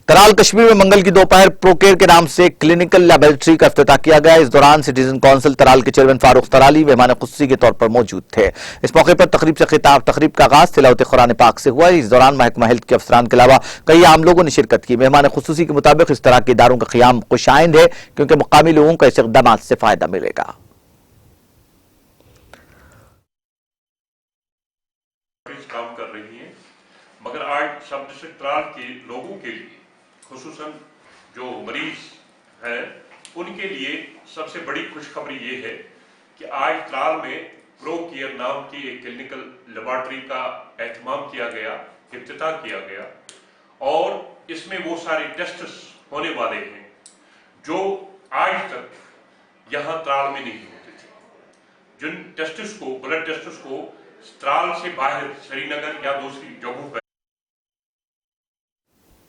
तराल कश्मीर में मंगल की दोपहर प्रोकेयर के नाम से क्लिनिकल लैबोरेटरी का इफ्तिताह किया गया। इस दौरान सिटीजन काउंसिल तराल के चेयरमैन फारूक तराली मेहमान खुसूसी के तौर पर मौजूद थे। इस मौके पर तकरीब का आगाज तिलावत कुरान पाक से हुआ। इस दौरान महकमा हेल्थ के अफसरान के अलावा कई आम लोगों ने शिरकत की। मेहमान खुसूसी के मुताबिक इस तरह के इदारों का क़याम खुशाइंद है क्योंकि मुकामी लोगों को ऐसे इक़दामात से फायदा मिलेगा। काम कर रही हैं, मगर आज सब डिस्ट्रिक्ट तराल के लोगों के लिए, खुसूसन जो मरीज हैं उनके लिए सबसे बड़ी खुशखबरी ये है कि आज तराल में प्रोकेयर नाम की एक क्लिनिकल लेबोरेटरी का एहतमाम किया गया, इफ्तिताह किया गया और इसमें वो सारे टेस्ट्स होने वाले हैं जो आज तक यहाँ तराल में नहीं होते थे। जिन टेस्ट्स को, ब्लड टेस्ट्स को तराल से बाहर श्रीनगर या दूसरी जगहों पर